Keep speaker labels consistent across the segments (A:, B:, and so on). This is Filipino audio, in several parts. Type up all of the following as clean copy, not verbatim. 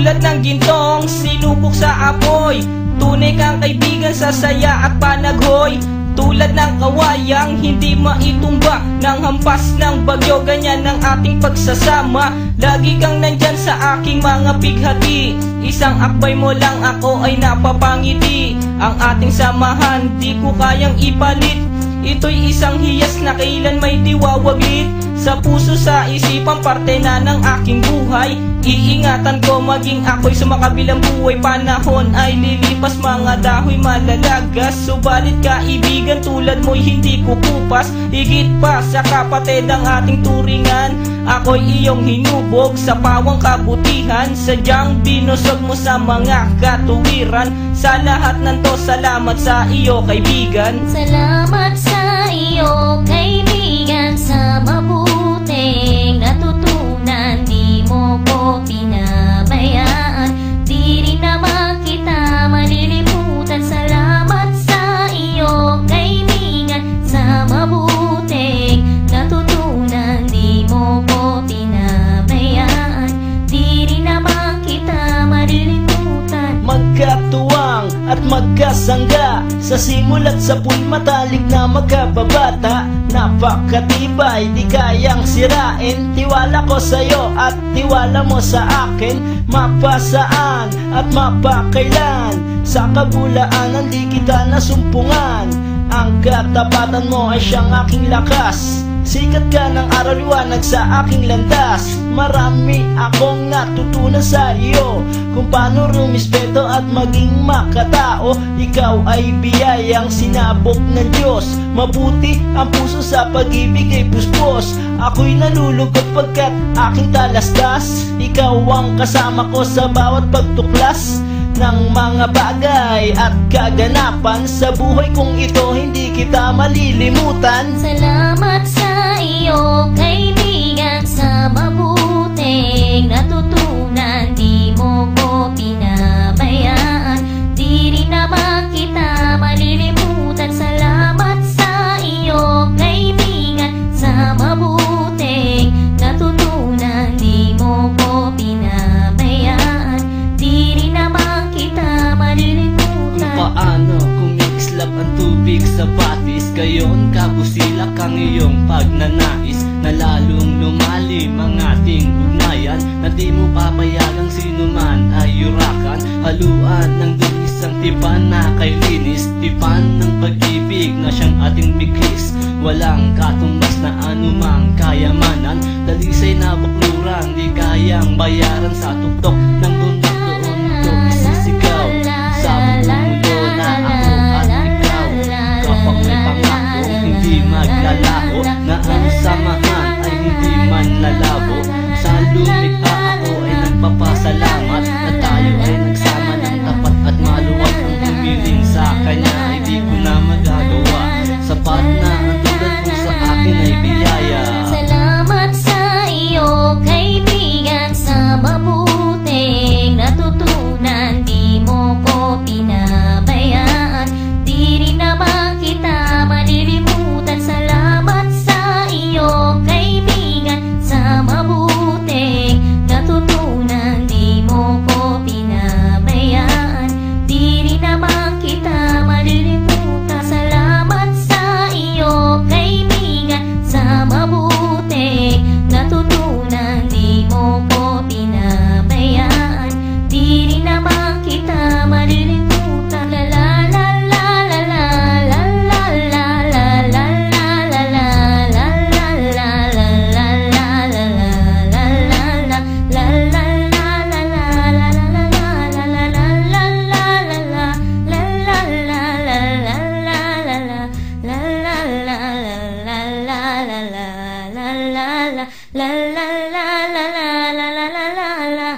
A: Tulad ng gintong sinubok sa apoy, tunay kang kaibigan sa saya at panaghoy. Tulad ng kawayang hindi maitumba ng hampas ng bagyo, ganyan ang ating pagsasama. Lagi kang nandyan sa aking mga bighati, isang akbay mo lang ako ay napapangiti. Ang ating samahan di ko kayang ipalit, ito'y isang hiyas na kailan may diwawaglit. Sa puso, sa isipan, parte na ng aking buhay. Iingatan ko maging ako'y sumakabilang buhay. Panahon ay lilipas, mga dahoy malalagas, subalit kaibigan tulad mo'y hindi kukupas. Higit pa sa kapatid ang ating turingan, ako'y iyong hinubog sa pawang kabutihan. Sadyang binusog mo sa mga katuwiran. Sa lahat ng to, salamat sa iyo kaibigan.
B: Salamat sa iyo kaibigan, sa mabuting natutunan. Di mo ko pinabayaan, di rin naman kita malilimutan. Salamat sa iyo kaibigan, sa mabuting natutunan. Di mo ko pinabayaan, di rin naman kita malilimutan.
C: Magkatuwang at magkasangga, sa simula't sa matalik na magkababata. Napakatibay, di kayang sirain. Tiwala ko sa'yo at tiwala mo sa akin. Mapasaan at mapakailan, sa kabulaanan di kita nasumpungan. Ang katapatan mo ay siyang aking lakas, sikat ka ng araw liwanag sa aking landas. Marami akong natutunan sa iyo, kung paano rumispeto at maging makatao. Ikaw ay biyayang sinabok ng Diyos, mabuti ang puso sa pag-ibig ay puspos. Ako'y nalulugod pagkat aking talastas, ikaw ang kasama ko sa bawat pagtuklas ng mga bagay at kaganapan. Sa buhay kong ito hindi kita malilimutan.
B: Salamat sa iyo kaibigan, sa mabuting natutunan. Di mo ko pinabayaan, di rin naman kita malilimutan. Salamat sa iyo kaibigan, sa mabuting natutunan. Di mo ko pinabayaan, di rin naman kita malilimutan.
D: Kung paano kumikislap ang tubig sa batis, gayon kabusilak ang iyong pagnanais, na lalong lumalim ang ating ugnayan. Na di mo papayagang sino man ay yurakan, haluan ng dungis ang tipan na kay linis. Tipan ng pag-ibig na siyang ating biglis, walang katumbas na anumang kayamanan. Dalisay na bukluran, di kayang bayaran. Sa tuktok ng bundok doon ko isisigaw, sa mundo na ako at ikaw. Kapag may pangako hindi maglalaho, na ang samahan ay hindi man lalabo. Sa lumikha ako ay nagpapasalamat, na tayo ay nagsama ng tapat at maluwag. Ang humiling sa kanya ay di ko na magagawa, sapat na ang tulad mo sa akin ay biyaya.
B: Salamat sa iyo kaibigan, sa mabuting natutunan. Di mo ko pinabayaan, di rin naman kita malilimutan. Salamat sa iyo kaibigan, sa mabuting natutunan. Di mo ko pinabayaan, di rin naman kita malilimutan. Salamat sa iyo kaibigan, sa mabuting natutunan. Di mo ko pinabayaan, di rin naman kita malilimutan. La la la la la la la la la la la la la la la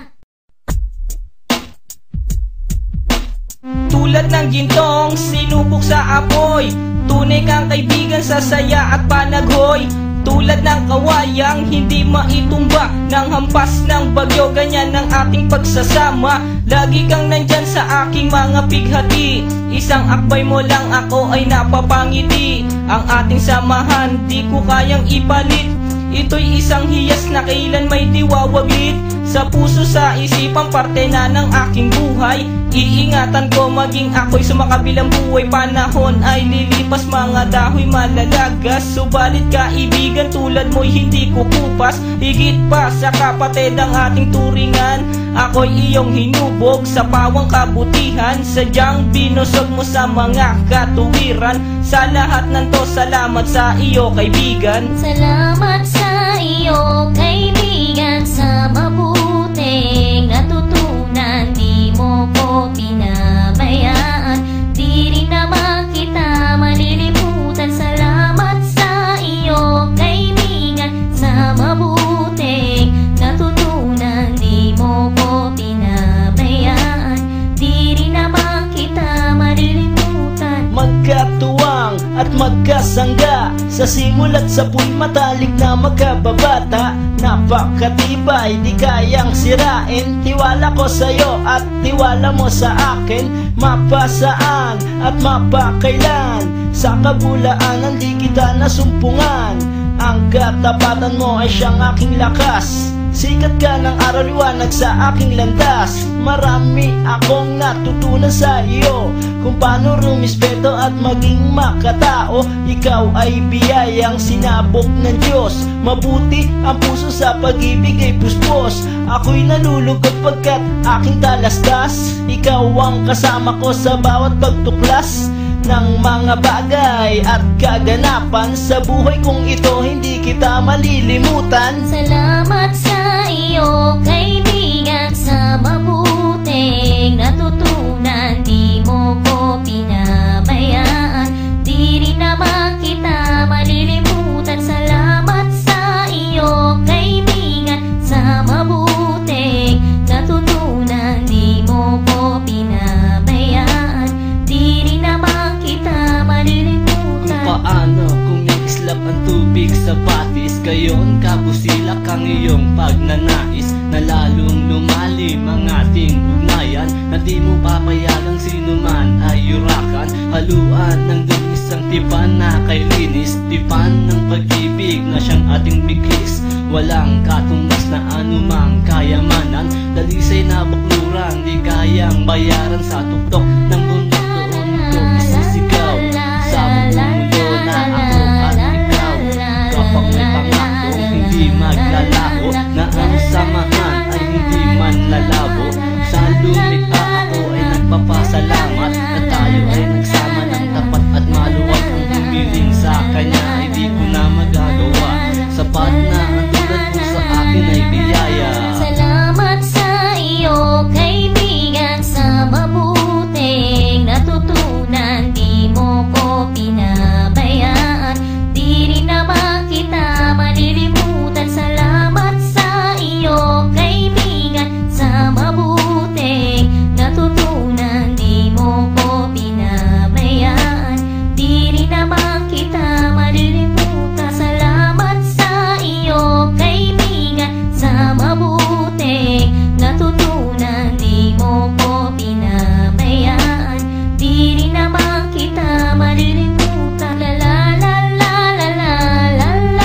A: Tulad ng gintong sinubok sa apoy, tunay kang kaibigan sa saya at panaghoy. Tulad ng kawayang hindi maitumba ng hampas ng bagyo, ganyan ang ating pagsasama. Lagi kang nandyan sa aking mga bighati, isang akbay mo lang ako ay napapangiti. Ang ating samahan di ko kayang ipalit, Ito'y isang hiyas na kailan may diwawaglit sa puso, sa isipang parte na ng aking buhay. Iingatan ko maging ako'y sumakabilang buhay. Panahon ay lilipas, mga dahoy malalagas. Subalit kaibigan tulad mo'y hindi kukupas. Higit pa sa kapatid ang ating turingan. Ako'y iyong hinubog sa pawang kabutihan. Sadyang binusog mo sa mga katuwiran. Sa lahat ng to, salamat sa iyo kaibigan.
B: Salamat sa iyo kaibigan, sa mabuting natutunan. Di mo ko pinabayaan, di rin naman kita malilimutan. Salamat sa iyo kaibigan, sa mabuting natutunan. Di mo ko pinabayaan, di rin naman kita malilimutan.
C: Magkatuwang at magkasangga, sa simulat sa pool matalik na magkababata. Napakatibay, di kayang sirain. Tiwala ko sa'yo at tiwala mo sa akin. Mapasaan at mapakailan, sa kabulaanan di kita nasumpungan. Ang katapatan mo ay siyang aking lakas. Sikat ka ng araw, liwanag sa aking landas. Marami akong natutunan sa iyo, kung paano rumispeto at maging makatao. Ikaw ay biyayang sinabok ng Diyos. Mabuti ang puso sa pag-ibig ay puspos. Ako'y nalulugod pagkat aking talastas. Ikaw ang kasama ko sa bawat pagtuklas ng mga bagay at kaganapan. Sa buhay kong ito hindi kita malilimutan.
B: Salamat sa iyo kaibigan, sa mabuting natutunan. Di mo ko pinabayaan, di rin naman kita malilimutan. Salamat sa iyo kaibigan, sa mabuting natutunan. Di mo ko pinabayaan, di rin naman kita malilimutan.
D: Kung paano kumikislap ang tubig sa batis, gayon kabusilak ang iyong pagnanais, na lalong lumalim ang ating ugnayan. Na di mo papayagang sino man ay yurakan. Haluan ng isang tipan na kay linis, tipan ng pag-ibig na siyang ating biglis. Walang katumbas na anumang kayamanan, dalisay na bakluran di kayang bayaran. Sa tuktok ng bundok doon ko isisigaw, sa mundo na ako at ikaw. Kapag may pangako hindi maglalaho, na ang samahan ay hindi man lalabo. Sa lumikha ako ay nagpapasalamat, na tayo ay nagsama ng tapat at maluwag. Kung humiling sa kanya ay di ko na magagawa. Sapat na ang tulad mo sa akin ay biyaya.
B: Salamat sa iyo kaibigan, sa mabuting natutunan. Di mo ko pinabayaan, di rin naman kita malilimutan. Salamat sa iyo kaibigan, sa mabuting natutunan. Di mo ko pinabayaan, di rin naman kita malilimutan. Salamat sa iyo kaibigan, sa mabuting natutunan. Di mo ko pinabayaan, di rin naman kita malilimutan. La la la la la la la la la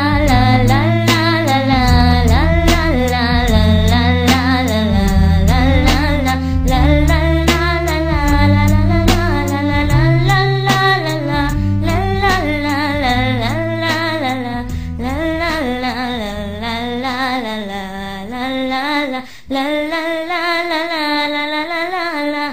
B: la la la la la la la la la la.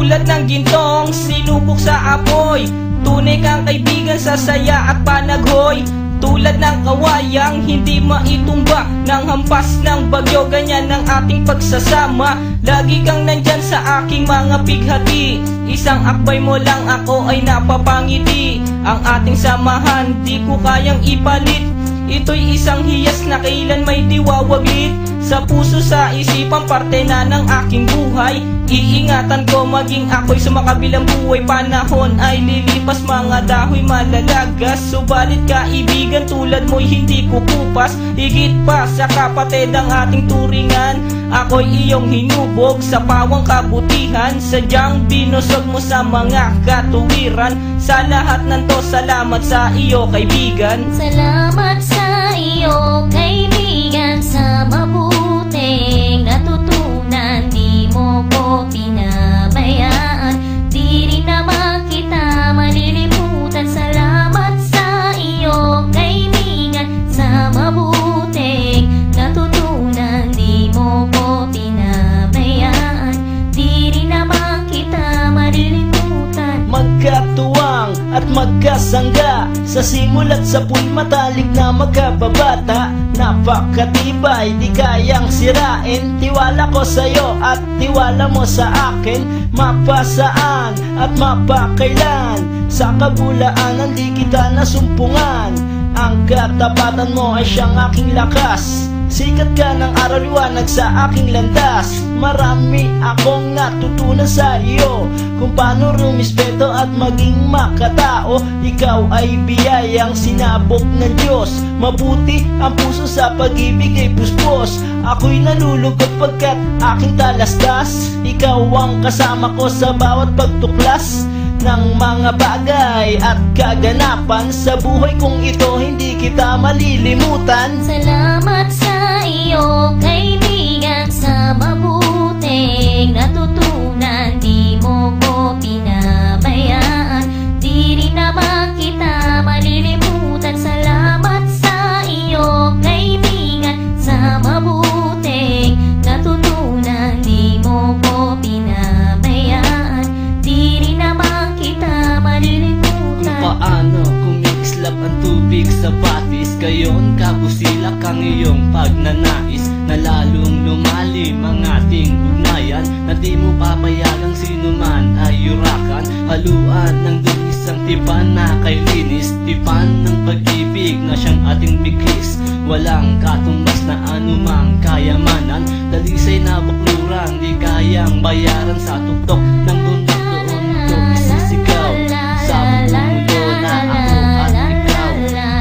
A: Tulad ng gintong sinubok sa apoy, tunay kang kaibigan sa saya at panaghoy. Tulad ng kawayang hindi maitumba ng hampas ng bagyo, ganyan ang ating pagsasama. Lagi kang nandyan sa aking mga pighati, isang akbay mo lang ako ay napapangiti. Ang ating samahan di ko kayang ipalit, ito'y isang hiyas na kailan may diwawaglit. Sa puso, sa isipan, parte na ng aking buhay. Iingatan ko maging ako'y sumakabilang buhay. Panahon ay lilipas, mga dahoy malalagas. Subalit kaibigan tulad mo'y hindi kukupas. Higit pa sa kapatid ang ating turingan, ako'y iyong hinubog sa pawang kabutihan. Sadyang binusog mo sa mga katuwiran. Sa lahat ng to, salamat sa iyo kaibigan.
B: Salamat sa iyo kaibigan, sa mabuting natutunan. Di mo ko pinabayaan, di rin naman kita malilimutan. Salamat sa iyo kaibigan, sa mabuting natutunan. Di mo ko pinabayaan, di rin naman kita malilimutan.
C: Magkatuwang at magkasangga, sa simula't sa matalik na magkababata. Napakatibay, di kayang sirain. Tiwala ko sa'yo at tiwala mo sa akin. Mapasaan at mapakailan, sa kabulaanan di kita nasumpungan. Ang katapatan mo ay siyang aking lakas. Sikat ka ng araw, liwanag sa aking landas. Marami akong natutunan sa iyo, kung paano rumispeto at maging makatao. Ikaw ay biyayang sinabok ng Diyos. Mabuti ang puso, sa pag-ibig ay puspos. Ako'y nalulugod pagkat aking talastas. Ikaw ang kasama ko sa bawat pagtuklas ng mga bagay at kaganapan. Sa buhay kong ito hindi kita malilimutan.
B: Salamat sa iyo kaibigan, sa mabuting natutunan. Di mo ko pinabayaan, di rin naman kita malilimutan. Salamat sa iyo kaibigan, sa mabuting natutunan. Di mo ko pinabayaan, di rin naman kita malilimutan.
D: Kung paano kumikislap ang tubig sa batis, gayon kabusilak ang iyong pagnanais, na lalong lumalim ang ating ugnayan. Na di mo papayagang sino man ay yurakan. Haluan ng dungis ang tipan na kay linis, tipan ng pag-ibig na siyang ating biglis. Walang katumbas na anumang kayamanan, dalisay na bukluran di kayang bayaran. Sa tuktok ng bundok doon ko isisigaw, sa mundo na ako at ikaw.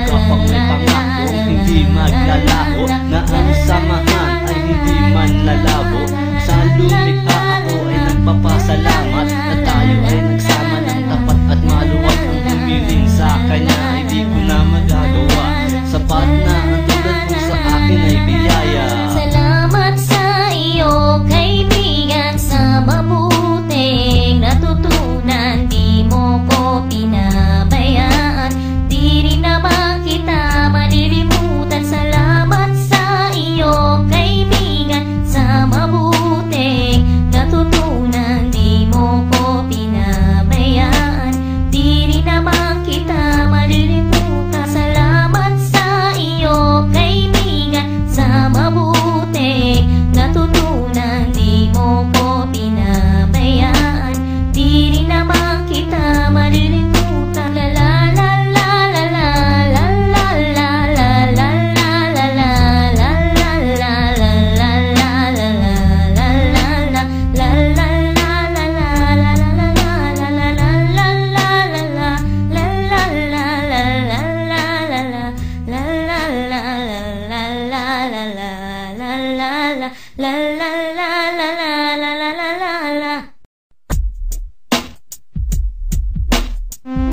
D: Kapag may pangako hindi maglalaho, na ang samahan ay hindi man lalabo. Sa lumikha ako ay nagpapasalamat, na tayo ay nagsama ng tapat at maluwag. Ang humiling sa kanya ay di ko na magagawa, sapat na ang tulad mo sa akin ay biyaya.
B: Salamat sa iyo kaibigan, sa mabuting natutunan. Di mo ko pinabayaan, di rin naman kita malilimutan. Salamat sa iyo kaibigan, sa mabuting natutunan. Di mo ko pinabayaan, di rin naman kita malilimutan. Salamat sa iyo kaibigan, sa mabuting natutunan. Di mo ko pinabayaan, di rin naman kita malilimutan. La la la la la la la la la la la la la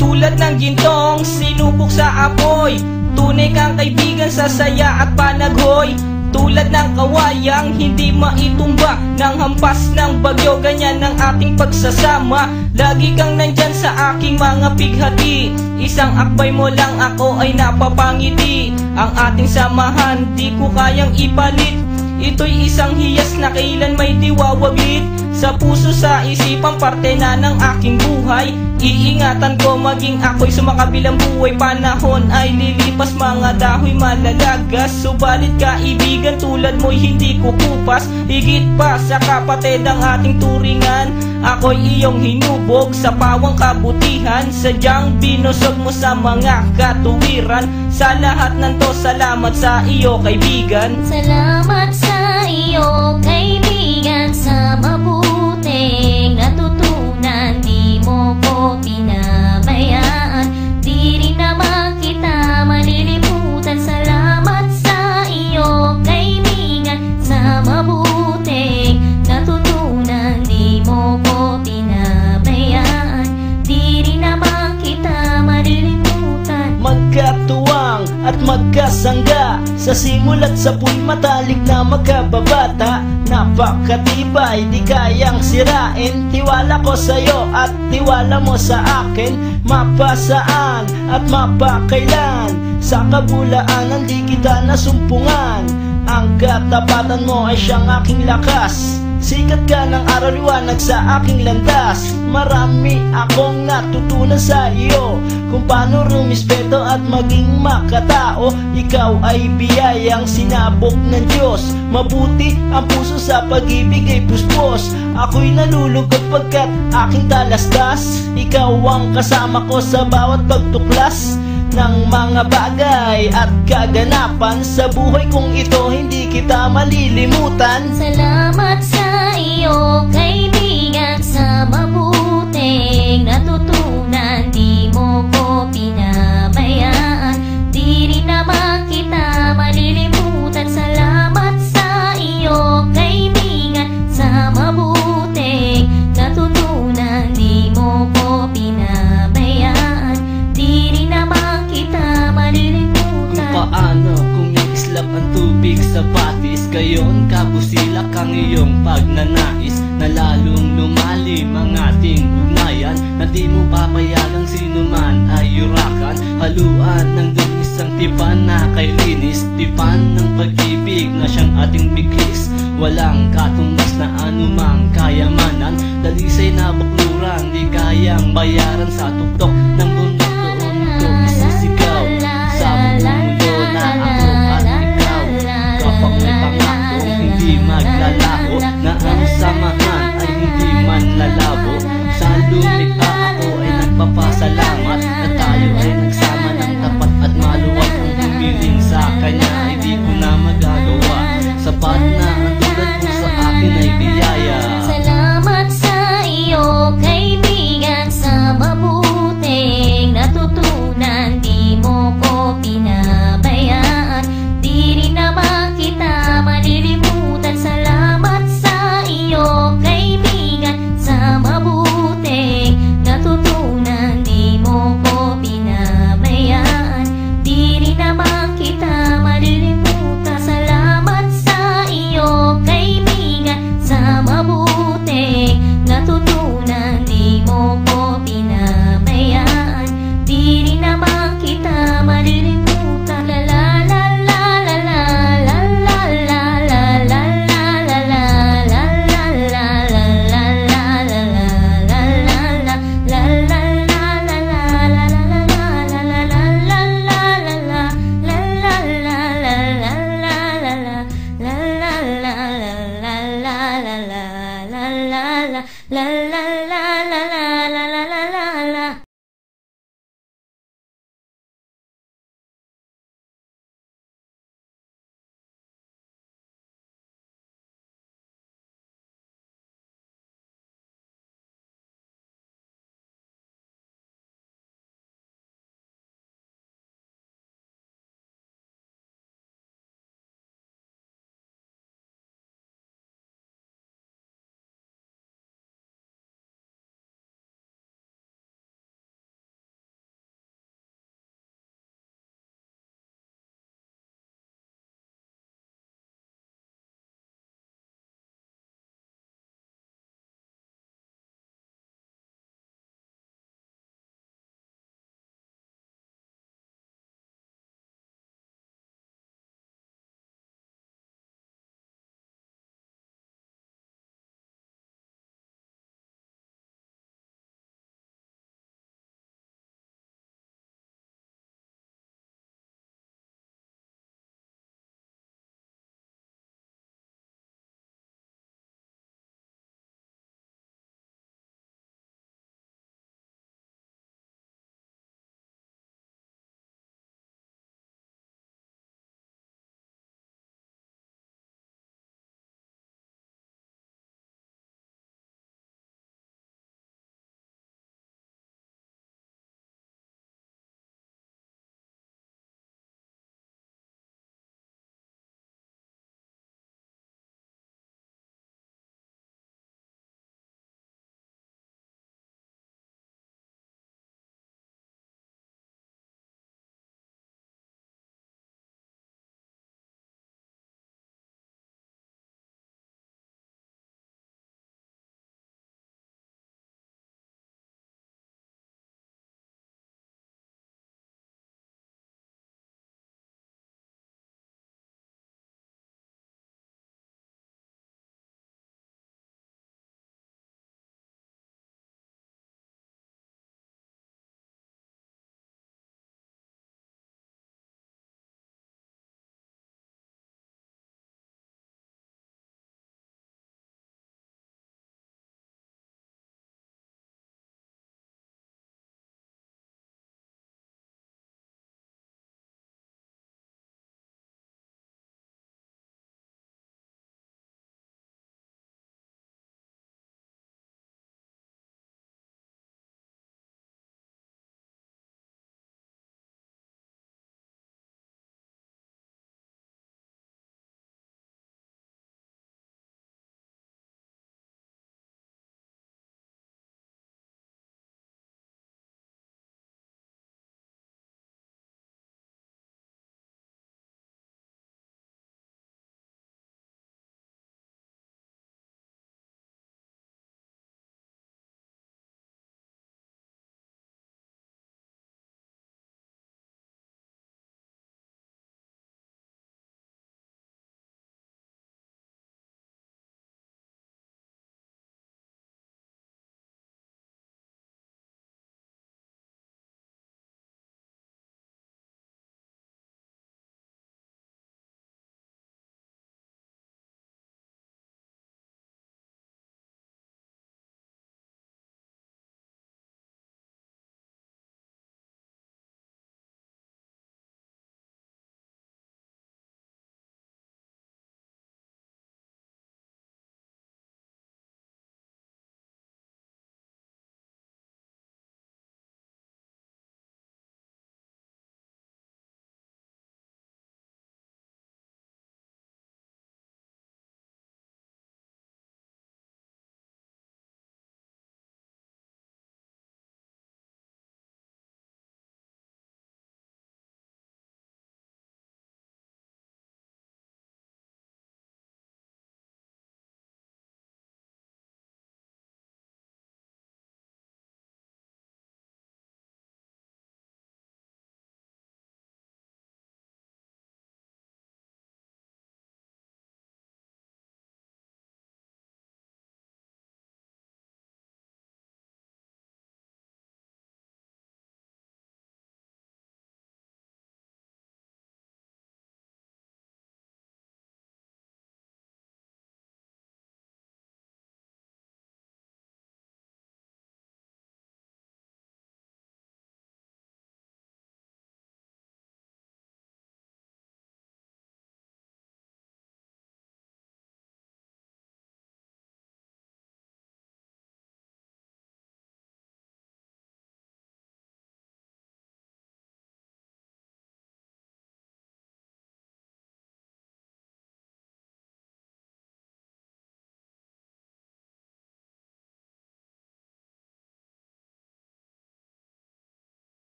A: Tulad ng gintong sinubok sa apoy, tunay kang kaibigan sa saya at panaghoy. Tulad ng kawayang hindi maitumba ng hampas ng bagyo, ganyan ang ating pagsasama. Lagi kang nandyan sa aking mga pighati, isang akbay mo lang ako ay napapangiti. Ang ating samahan di ko kayang ipalit, Ito'y isang hiyas na kailan may diwawaglit sa puso, sa isipang parte na ng aking buhay. Iingatan ko maging ako'y sumakabilang buhay. Panahon ay lilipas, mga dahoy malalagas. Subalit kaibigan tulad mo'y hindi kukupas. Higit pa sa kapatid ang ating turingan. Ako'y iyong hinubog sa pawang kabutihan. Sadyang binusog mo sa mga katuwiran. Sa lahat ng to, salamat sa iyo kaibigan.
B: Salamat sa iyo kaibigan, sa mabuting natutunan. Di mo ko pinabayaan, di rin naman kita malilimutan. Salamat sa iyo kaibigan, sa mabuting natutunan. Di mo ko pinabayaan, di rin naman kita malilimutan.
C: Magkatuwang at magkasangga, sa simulat sa matalik na magkababata. Napakatibay, di kayang sirain. Tiwala ko sa'yo at tiwala mo sa akin. Mapasaan at mapakailan, sa kabulaanan di kita nasumpungan. Ang katapatan mo ay siyang aking lakas. Sikat ka ng araw, liwanag sa aking landas. Marami akong natutunan sa iyo, kung paano rumispeto at maging makatao. Ikaw ay biyayang sinabok ng Diyos. Mabuti ang puso, sa pag-ibig ay puspos. Ako'y nalulugod pagkat aking talastas. Ikaw ang kasama ko sa bawat pagtuklas ng mga bagay at kaganapan. Sa buhay kong ito, hindi kita malilimutan.
B: Salamat sa iyo kaibigan, sa mabuting natutunan. Di mo ko pinabayaan, di rin naman kita malilimutan. Salamat sa iyo kaibigan, sa mabuting natutunan. Di mo ko pinabayaan, di rin naman kita malilimutan.
D: Kung paano kumikislap ang tubig sa batis, gayon kabusilak ang iyong pagnanais, na lalong lumalim ang ating ugnayan. Na di mo papayagang sino man ay yurakan. Haluan ng dungis ang tipan na kay linis, tipan ng pag-ibig na siyang ating biglis. Walang katumbas na anumang kayamanan, dalisay na bakluran di kayang bayaran sa tuktok